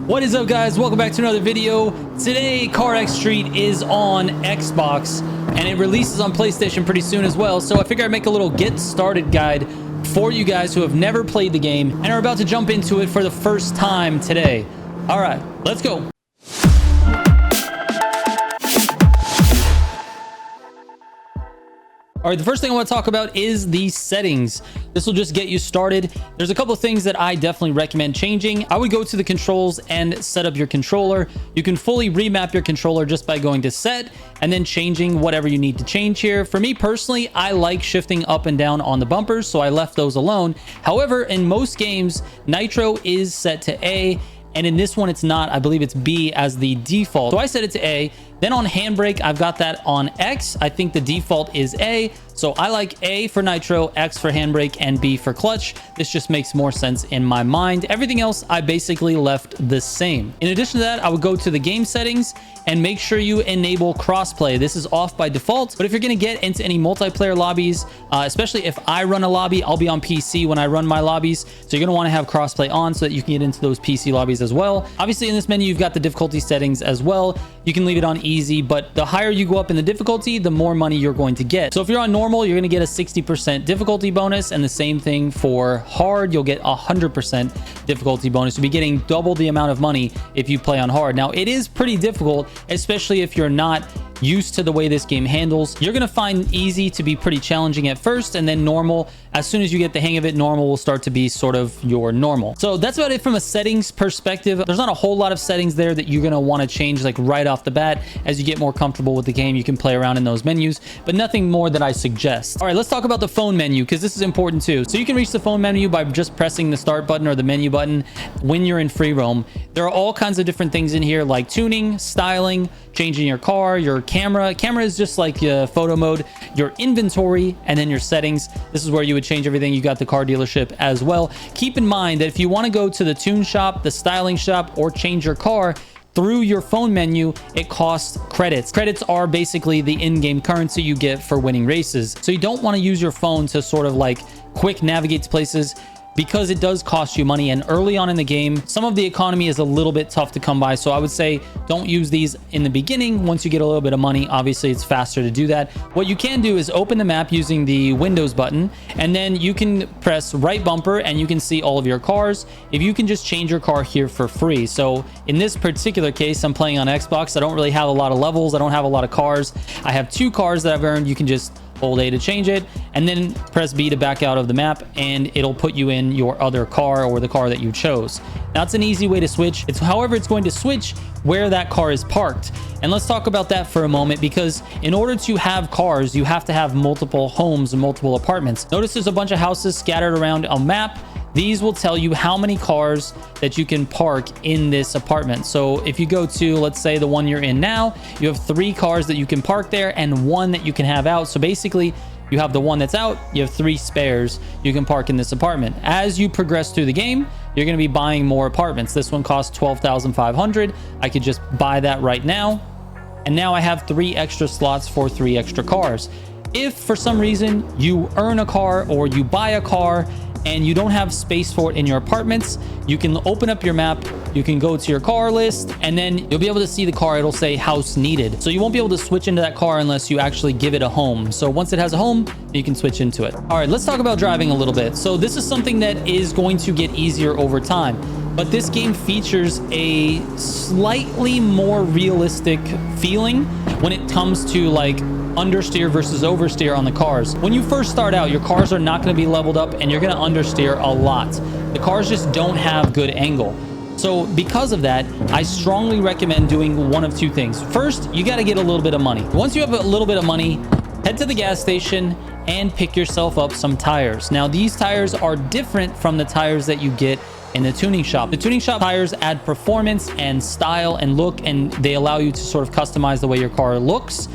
What is up, guys? Welcome back to another video. Today, CarX Street is on Xbox, and it releases on PlayStation pretty soon as well. So I figured I'd make a little get started guide for you guys who have never played the game and are about to jump into it for the first time today. All right, let's go. All right, the first thing I want to talk about is the settings. This will just get you started. There's a couple of things that I definitely recommend changing. I would go to the controls and set up your controller. You can fully remap your controller just by going to set and then changing whatever you need to change here. For me personally, I like shifting up and down on the bumpers, so I left those alone. However, in most games, Nitro is set to A, and in this one, it's not. I believe it's B as the default. So I set it to A. Then on handbrake, I've got that on X. I think the default is A. So I like A for Nitro, X for handbrake, and B for clutch. This just makes more sense in my mind. Everything else, I basically left the same. In addition to that, I would go to the game settings and make sure you enable crossplay. This is off by default, but if you're gonna get into any multiplayer lobbies, especially if I run a lobby, I'll be on PC when I run my lobbies. So you're gonna wanna have crossplay on so that you can get into those PC lobbies as well. Obviously in this menu, you've got the difficulty settings as well. You can leave it on easy, but the higher you go up in the difficulty, the more money you're going to get. So if you're on normal, you're going to get a 60% difficulty bonus, and the same thing for hard, you'll get 100% difficulty bonus. You'll be getting double the amount of money if you play on hard. Now, it is pretty difficult, especially if you're not used to the way this game handles. You're going to find easy to be pretty challenging at first, and then normal, as soon as you get the hang of it, normal will start to be sort of your normal. So that's about it from a settings perspective. There's not a whole lot of settings there that you're going to want to change like right off the bat. As you get more comfortable with the game, you can play around in those menus, but nothing more that I suggest. All right, let's talk about the phone menu, because this is important too. So you can reach the phone menu by just pressing the start button or the menu button when you're in free roam. There are all kinds of different things in here, like tuning, styling, changing your car, your camera. Camera is just like photo mode, your inventory, and then your settings. This is where you would change everything. You got the car dealership as well. Keep in mind that if you want to go to the tune shop, the styling shop, or change your car through your phone menu, it costs credits. Credits are basically the in-game currency you get for winning races. So you don't want to use your phone to sort of like quick navigate to places, because it does cost you money. And early on in the game, some of the economy is a little bit tough to come by. So I would say don't use these in the beginning. Once you get a little bit of money, obviously it's faster to do that. What you can do is open the map using the Windows button, and then you can press right bumper and you can see all of your cars. If you can just change your car here for free. So in this particular case, I'm playing on Xbox. I don't really have a lot of levels. I don't have a lot of cars. I have 2 cars that I've earned. You can just hold A to change it, and then press B to back out of the map, and it'll put you in your other car or the car that you chose. Now, it's an easy way to switch. However, it's going to switch where that car is parked. And let's talk about that for a moment, because in order to have cars, you have to have multiple homes and multiple apartments. Notice there's a bunch of houses scattered around a map. These will tell you how many cars that you can park in this apartment. So if you go to, let's say, the one you're in now, you have 3 cars that you can park there and 1 that you can have out. So basically, you have the one that's out, you have 3 spares you can park in this apartment. As you progress through the game, you're going to be buying more apartments. This one costs $12,500. I could just buy that right now. And now I have 3 extra slots for 3 extra cars. If for some reason you earn a car or you buy a car and you don't have space for it in your apartments, you can open up your map, you can go to your car list, and then you'll be able to see the car. It'll say house needed. So you won't be able to switch into that car unless you actually give it a home. So once it has a home, you can switch into it. All right, let's talk about driving a little bit. So this is something that is going to get easier over time, but this game features a slightly more realistic feeling when it comes to like understeer versus oversteer on the cars. When you first start out, your cars are not going to be leveled up and you're going to understeer a lot. The cars just don't have good angle. So because of that, I strongly recommend doing one of 2 things. First, you got to get a little bit of money. Once you have a little bit of money, head to the gas station and pick yourself up some tires. Now, these tires are different from the tires that you get in the tuning shop. The tuning shop tires add performance and style and look, and they allow you to sort of customize the way your car looks.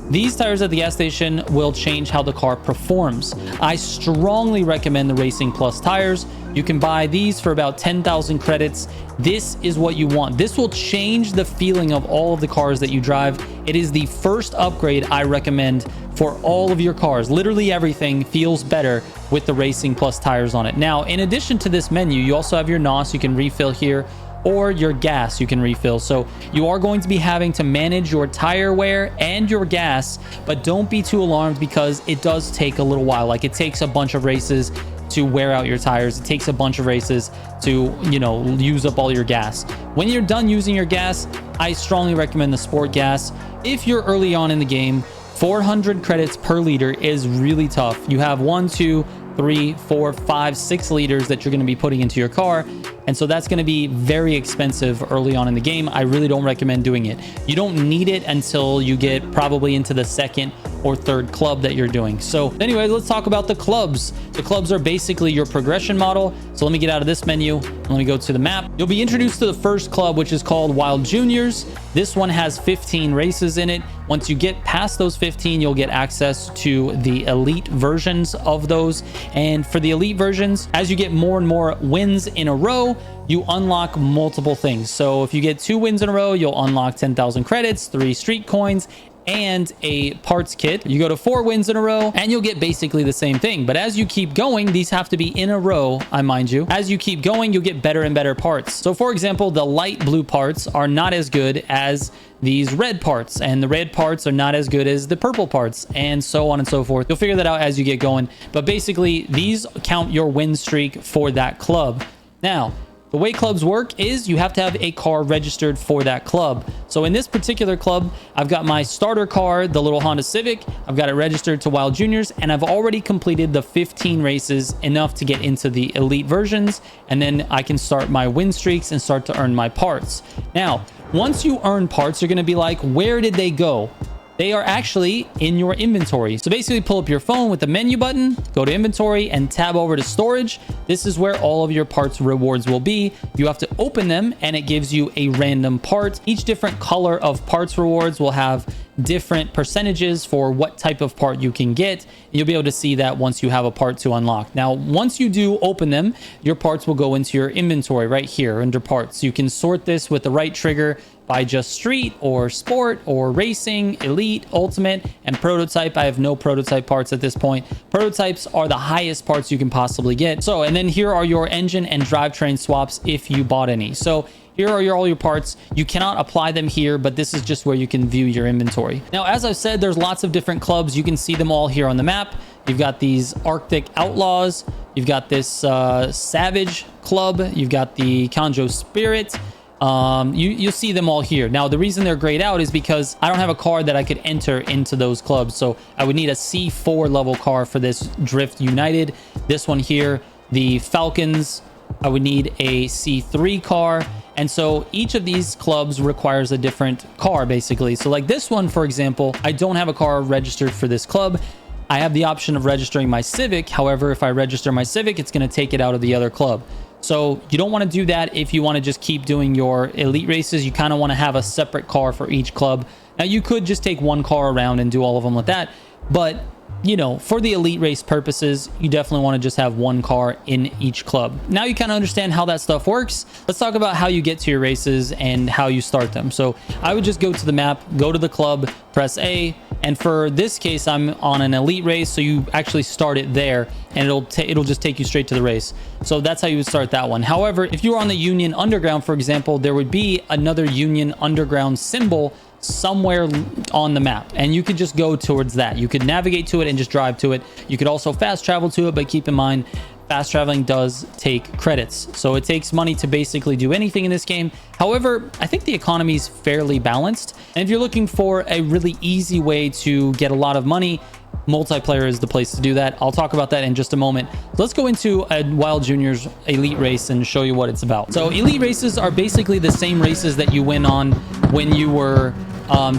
These tires at the gas station will change how the car performs. I strongly recommend the Racing Plus tires. You can buy these for about 10,000 credits. This is what you want. This will change the feeling of all of the cars that you drive. It is the first upgrade I recommend for all of your cars. Literally everything feels better with the Racing Plus tires on it. Now, in addition to this menu, you also have your NOS. You can refill here or your gas you can refill. So you are going to be having to manage your tire wear and your gas, but don't be too alarmed because it does take a little while. Like, it takes a bunch of races to wear out your tires. It takes a bunch of races to, you know, use up all your gas. When you're done using your gas, I strongly recommend the sport gas. If you're early on in the game, 400 credits per liter is really tough. You have 1, 2, 3, 4, 5, 6 liters that you're going to be putting into your car. And so that's going to be very expensive early on in the game. I really don't recommend doing it. You don't need it until you get probably into the second or third club that you're doing. So anyway, let's talk about the clubs. The clubs are basically your progression model. So let me get out of this menu and let me go to the map. You'll be introduced to the first club, which is called Wild Juniors. This one has 15 races in it. Once you get past those 15, you'll get access to the elite versions of those. And for the elite versions, as you get more and more wins in a row, you unlock multiple things. So if you get 2 wins in a row, you'll unlock 10,000 credits, 3 street coins, and a parts kit. You go to 4 wins in a row and you'll get basically the same thing. But as you keep going, these have to be in a row, I mind you. As you keep going, you'll get better and better parts. So for example, the light blue parts are not as good as these red parts, and the red parts are not as good as the purple parts, and so on and so forth. You'll figure that out as you get going. But basically, these count your win streak for that club. Now, the way clubs work is you have to have a car registered for that club. So in this particular club, I've got my starter car, the little Honda Civic. I've got it registered to Wild Juniors, and I've already completed the 15 races, enough to get into the elite versions. And then I can start my win streaks and start to earn my parts. Now, once you earn parts, you're going to be like, where did they go? They are actually in your inventory. So basically, pull up your phone with the menu button, go to inventory and tab over to storage. This is where all of your parts rewards will be. You have to open them and it gives you a random part. Each different color of parts rewards will have different percentages for what type of part you can get. You'll be able to see that once you have a part to unlock. Now, once you do open them, your parts will go into your inventory right here under parts. You can sort this with the right trigger by just street or sport or racing, elite, ultimate, and prototype. I have no prototype parts at this point. Prototypes are the highest parts you can possibly get. So, and then here are your engine and drivetrain swaps if you bought any. So here are all your parts. You cannot apply them here, but this is just where you can view your inventory. Now, as I've said, there's lots of different clubs. You can see them all here on the map. You've got these Arctic Outlaws. You've got this Savage Club. You've got the Kanjo Spirit. You'll see them all here. Now, the reason they're grayed out is because I don't have a car that I could enter into those clubs. So I would need a C4 level car for this Drift United. This one here, the Falcons, I would need a C3 car. And so each of these clubs requires a different car, basically. So like this one, for example, I don't have a car registered for this club. I have the option of registering my Civic. However, if I register my Civic, it's going to take it out of the other club. So you don't want to do that if you want to just keep doing your elite races. You kind of want to have a separate car for each club. Now, you could just take one car around and do all of them like that. But, you know, for the elite race purposes, you definitely want to just have one car in each club. Now you kind of understand how that stuff works. Let's talk about how you get to your races and how you start them. So I would just go to the map, go to the club, press A. And for this case, I'm on an elite race. So you actually start it there and it'll just take you straight to the race. So that's how you would start that one. However, if you were on the Union Underground, for example, there would be another Union Underground symbol somewhere on the map, and you could just go towards that. You could navigate to it and just drive to it. You could also fast travel to it, but keep in mind, fast traveling does take credits. So it takes money to basically do anything in this game. However, I think the economy is fairly balanced. And if you're looking for a really easy way to get a lot of money, multiplayer is the place to do that. I'll talk about that in just a moment. Let's go into a Wild Juniors elite race and show you what it's about. So elite races are basically the same races that you win on when you were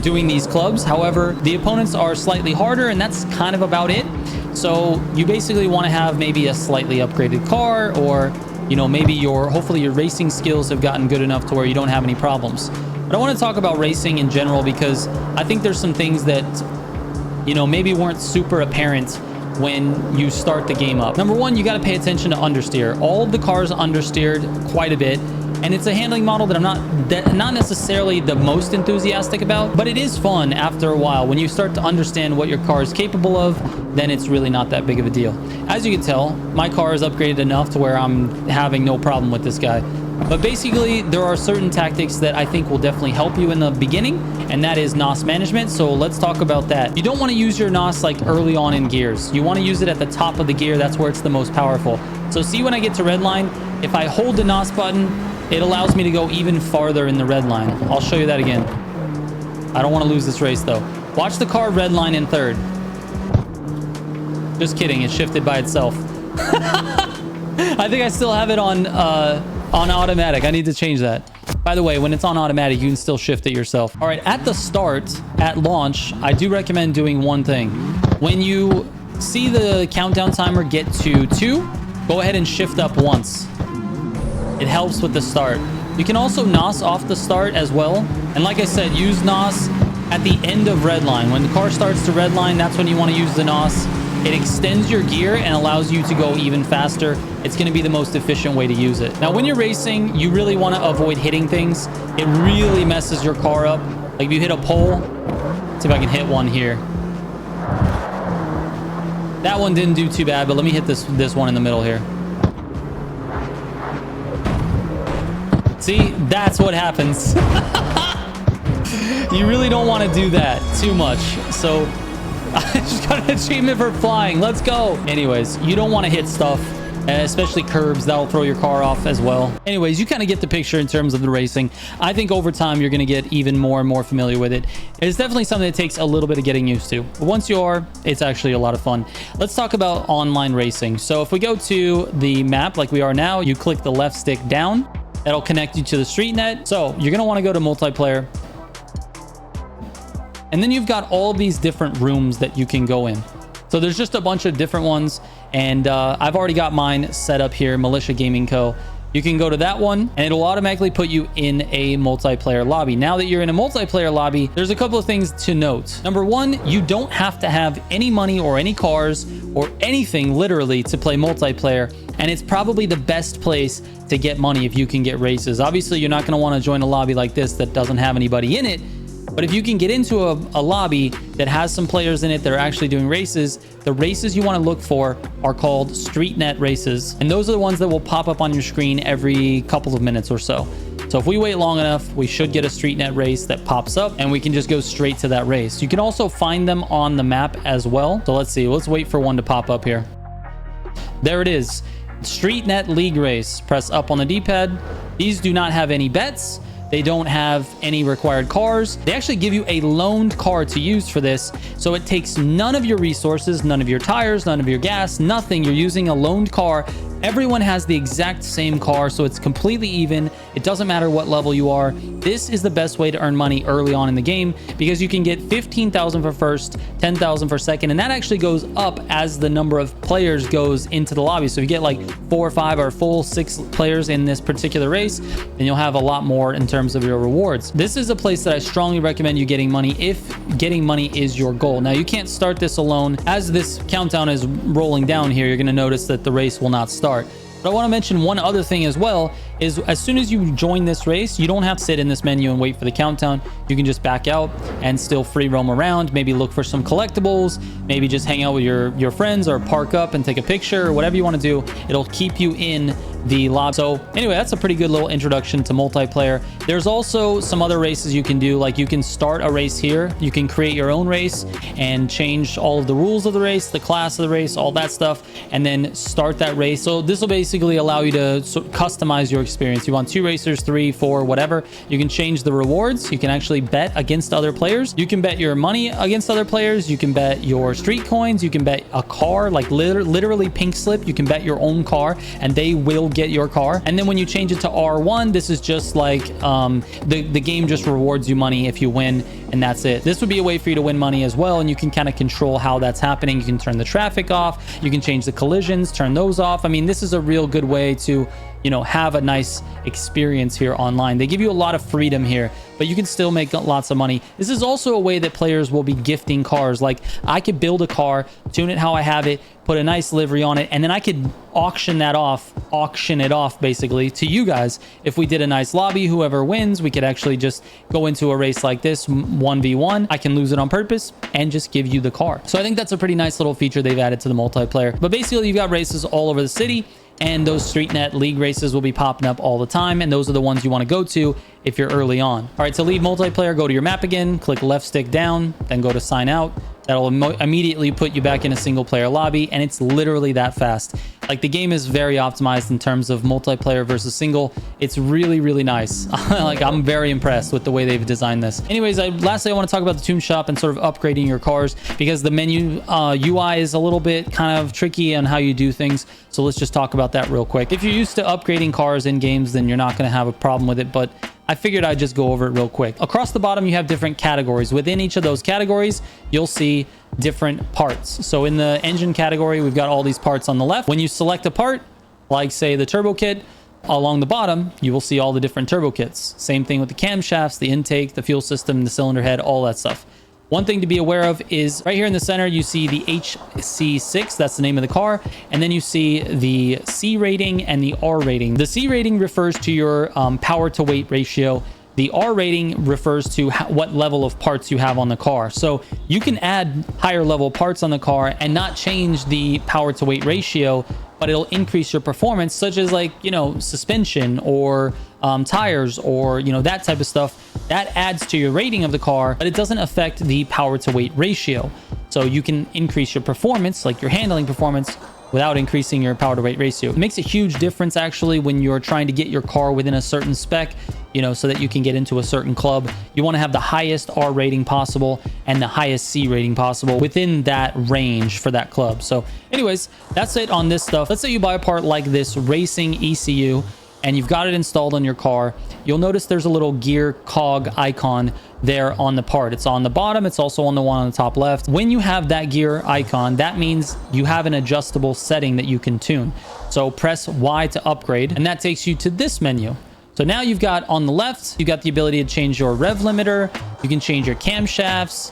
doing these clubs. However, the opponents are slightly harder, and that's kind of about it. So you basically want to have maybe a slightly upgraded car, or, you know, maybe hopefully your racing skills have gotten good enough to where you don't have any problems. But I want to talk about racing in general because I think there's some things that, you know, maybe weren't super apparent when you start the game up. Number one, you got to pay attention to understeer. All of the cars understeered quite a bit, and it's a handling model that I'm not necessarily the most enthusiastic about, but it is fun after a while. When you start to understand what your car is capable of, then it's really not that big of a deal. As you can tell, my car is upgraded enough to where I'm having no problem with this guy. But basically, there are certain tactics that I think will definitely help you in the beginning, and that is NOS management. So let's talk about that. You don't want to use your NOS like early on in gears. You want to use it at the top of the gear. That's where it's the most powerful. So see, when I get to red line, if I hold the NOS button, it allows me to go even farther in the red line. I'll show you that again. I don't want to lose this race though. Watch the car red line in third. Just kidding, it shifted by itself. I think I still have it on automatic. I need to change that. By the way, when it's on automatic, you can still shift it yourself. All right, at the start, at launch, I do recommend doing one thing. When you see the countdown timer get to 2, go ahead and shift up once. It helps with the start. You can also NOS off the start as well. And like I said, use NOS at the end of red line. When the car starts to red line, that's when you want to use the NOS. It extends your gear and allows you to go even faster. It's going to be the most efficient way to use it. Now, when you're racing, you really want to avoid hitting things. It really messes your car up. Like if you hit a pole, let's see if I can hit one here. That one didn't do too bad, but let me hit this one in the middle here. See, that's what happens. You really don't want to do that too much. So I just got an achievement for flying. Let's go. Anyways, you don't want to hit stuff, especially curbs. That'll throw your car off as well. Anyways, you kind of get the picture in terms of the racing. I think over time, you're going to get even more and more familiar with it. It's definitely something that takes a little bit of getting used to. But once you are, it's actually a lot of fun. Let's talk about online racing. So if we go to the map like we are now, you click the left stick down. That'll connect you to the street net. So you're going to want to go to multiplayer. And then you've got all these different rooms that you can go in. So there's just a bunch of different ones. And I've already got mine set up here, Militia Gaming Co. You can go to that one and it'll automatically put you in a multiplayer lobby. Now that you're in a multiplayer lobby, there's a couple of things to note. Number one, you don't have to have any money or any cars or anything literally to play multiplayer. And it's probably the best place to get money if you can get races. Obviously, you're not going to want to join a lobby like this that doesn't have anybody in it. But if you can get into a lobby that has some players in it that are actually doing races, the races you want to look for are called street net races. And those are the ones that will pop up on your screen every couple of minutes or so. So if we wait long enough, we should get a street net race that pops up and we can just go straight to that race. You can also find them on the map as well. So let's see. Let's wait for one to pop up here. There it is. Street net league race. Press up on the D-pad. These do not have any bets. They don't have any required cars. They actually give you a loaned car to use for this. So it takes none of your resources, none of your tires, none of your gas, nothing. You're using a loaned car. Everyone has the exact same car, so it's completely even. It doesn't matter what level you are. This is the best way to earn money early on in the game because you can get 15,000 for first, 10,000 for second, and that actually goes up as the number of players goes into the lobby. So if you get like 4 or 5 or full 6 players in this particular race, then you'll have a lot more in terms of your rewards. This is a place that I strongly recommend you getting money if getting money is your goal. Now, you can't start this alone. As this countdown is rolling down here, you're going to notice that the race will not start. But I want to mention one other thing as well is as soon as you join this race, you don't have to sit in this menu and wait for the countdown. You can just back out and still free roam around, maybe look for some collectibles, maybe just hang out with your friends or park up and take a picture or whatever you want to do. It'll keep you in the lobby. So anyway, that's a pretty good little introduction to multiplayer. There's also some other races you can do. Like you can start a race here. You can create your own race and change all of the rules of the race, the class of the race, all that stuff, and then start that race. So this will basically allow you to customize your experience. You want 2 racers, 3, 4, whatever. You can change the rewards. You can actually bet against other players. You can bet your money against other players. You can bet your street coins. You can bet a car, like literally pink slip. You can bet your own car and they will get your car. And then when you change it to R1, this is just like the game just rewards you money if you win, and that's it. This would be a way for you to win money as well, and you can kind of control how that's happening. You can turn the traffic off. You can change the collisions, turn those off. I mean, this is a real good way to, you know, have a nice experience here online. They give you a lot of freedom here, but you can still make lots of money. This is also a way that players will be gifting cars. Like I could build a car, tune it how I have it, put a nice livery on it, and then I could auction it off basically to you guys. If we did a nice lobby, whoever wins, we could actually just go into a race like this 1v1. I can lose it on purpose and just give you the car. So I think that's a pretty nice little feature they've added to the multiplayer. But basically, you've got races all over the city. and those StreetNet League races will be popping up all the time, and those are the ones you want to go to if you're early on. All right, to leave multiplayer, go to your map again, click left stick down, then go to sign out. That'll immediately put you back in a single player lobby, and it's literally that fast. Like, the game is very optimized in terms of multiplayer versus single. It's really, really nice. Like, I'm very impressed with the way they've designed this. Anyways, lastly, I want to talk about the tune shop and sort of upgrading your cars, because the menu UI is a little bit kind of tricky on how you do things. So let's just talk about that real quick. If you're used to upgrading cars in games, then you're not going to have a problem with it, but I figured I'd just go over it real quick. Across the bottom, you have different categories. Within each of those categories, you'll see different parts. So in the engine category, we've got all these parts on the left. When you select a part, like say the turbo kit, along the bottom, you will see all the different turbo kits. Same thing with the camshafts, the intake, the fuel system, the cylinder head, all that stuff. One thing to be aware of is right here in the center, you see the HC6, that's the name of the car. And then you see the C rating and the R rating. The C rating refers to your power to weight ratio. The R rating refers to what level of parts you have on the car. So you can add higher level parts on the car and not change the power to weight ratio, but it'll increase your performance, such as, like, you know, suspension or tires, or, you know, that type of stuff. That adds to your rating of the car, but it doesn't affect the power to weight ratio. So you can increase your performance, like your handling performance, without increasing your power to weight ratio. It makes a huge difference actually when you're trying to get your car within a certain spec, you know, so that you can get into a certain club. You want to have the highest R rating possible and the highest C rating possible within that range for that club. So anyways, that's it on this stuff. Let's say you buy a part like this racing ECU and you've got it installed on your car. You'll notice there's a little gear cog icon there on the part. It's on the bottom. It's also on the one on the top left. When you have that gear icon, that means you have an adjustable setting that you can tune. So press Y to upgrade, and that takes you to this menu. So now you've got on the left, you've got the ability to change your rev limiter. You can change your camshafts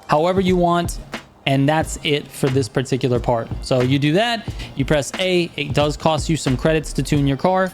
however you want. And that's it for this particular part. So you do that, you press A, it does cost you some credits to tune your car,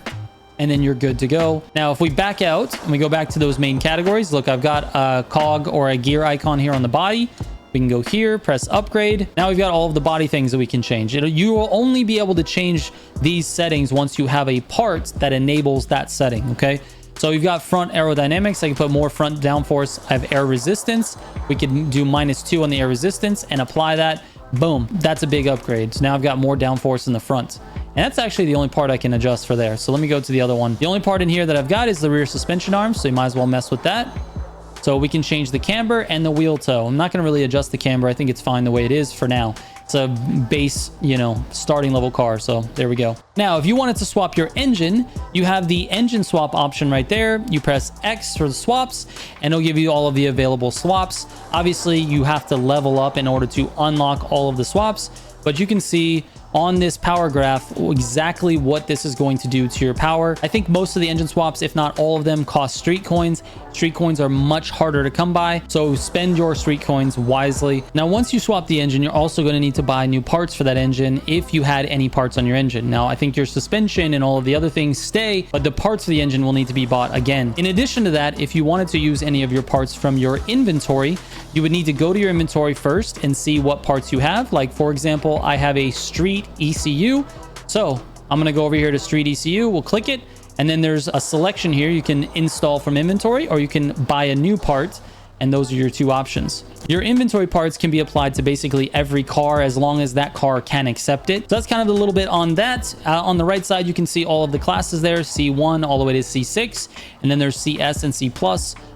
and then you're good to go. Now, if we back out and we go back to those main categories, look, I've got a cog or a gear icon here on the body. We can go here, press upgrade. Now we've got all of the body things that we can change. You will only be able to change these settings once you have a part that enables that setting, okay? So we've got front aerodynamics. I can put more front downforce. I have air resistance. We can do -2 on the air resistance and apply that. Boom. That's a big upgrade. So now I've got more downforce in the front. And that's actually the only part I can adjust for there. So let me go to the other one. The only part in here that I've got is the rear suspension arm. So you might as well mess with that. So we can change the camber and the wheel toe. I'm not going to really adjust the camber. I think it's fine the way it is for now. It's a base, you know, starting level car. So there we go. Now, if you wanted to swap your engine, you have the engine swap option right there. You press X for the swaps, and it'll give you all of the available swaps. Obviously, you have to level up in order to unlock all of the swaps, but you can see on this power graph exactly what this is going to do to your power. I think most of the engine swaps, if not all of them, cost street coins. Street coins are much harder to come by, so spend your street coins wisely. Now, once you swap the engine, you're also going to need to buy new parts for that engine if you had any parts on your engine. Now, I think your suspension and all of the other things stay, but the parts of the engine will need to be bought again. In addition to that, if you wanted to use any of your parts from your inventory, you would need to go to your inventory first and see what parts you have. Like, for example, I have a street ECU. So I'm going to go over here to street ECU. We'll click it. And then there's a selection here. You can install from inventory, or you can buy a new part. And those are your two options. Your inventory parts can be applied to basically every car as long as that car can accept it. So that's kind of a little bit on that. On the right side, you can see all of the classes there, C1 all the way to C6. And then there's CS and C+.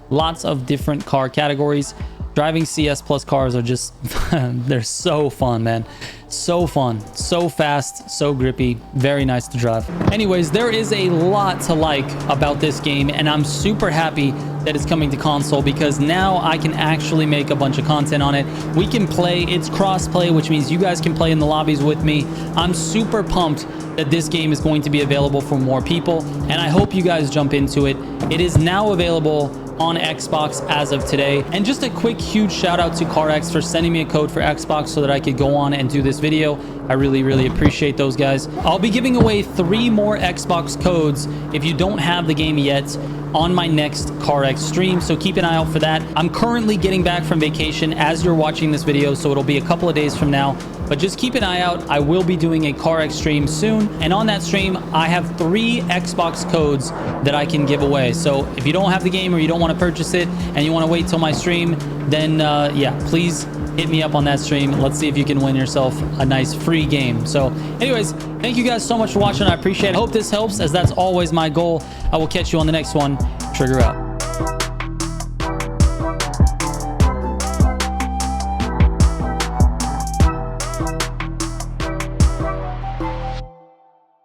Lots of different car categories. Driving CS plus cars are just, they're so fun, man. So fun, so fast, so grippy, very nice to drive. Anyways, there is a lot to like about this game, and I'm super happy that it's coming to console, because now I can actually make a bunch of content on it. We can play, it's cross-play, which means you guys can play in the lobbies with me. I'm super pumped that this game is going to be available for more people, and I hope you guys jump into it. It is now available on Xbox as of today. And just a quick huge shout out to CarX for sending me a code for Xbox so that I could go on and do this video. I really appreciate those guys. I'll be giving away 3 more Xbox codes if you don't have the game yet on my next CarX stream, so keep an eye out for that. I'm currently getting back from vacation as you're watching this video, so it'll be a couple of days from now. But just keep an eye out. I will be doing a CarX stream soon. And on that stream, I have 3 Xbox codes that I can give away. So if you don't have the game or you don't want to purchase it and you want to wait till my stream, then yeah, please hit me up on that stream. Let's see if you can win yourself a nice free game. So anyways, thank you guys so much for watching. I appreciate it. I hope this helps, as that's always my goal. I will catch you on the next one. Trigger out.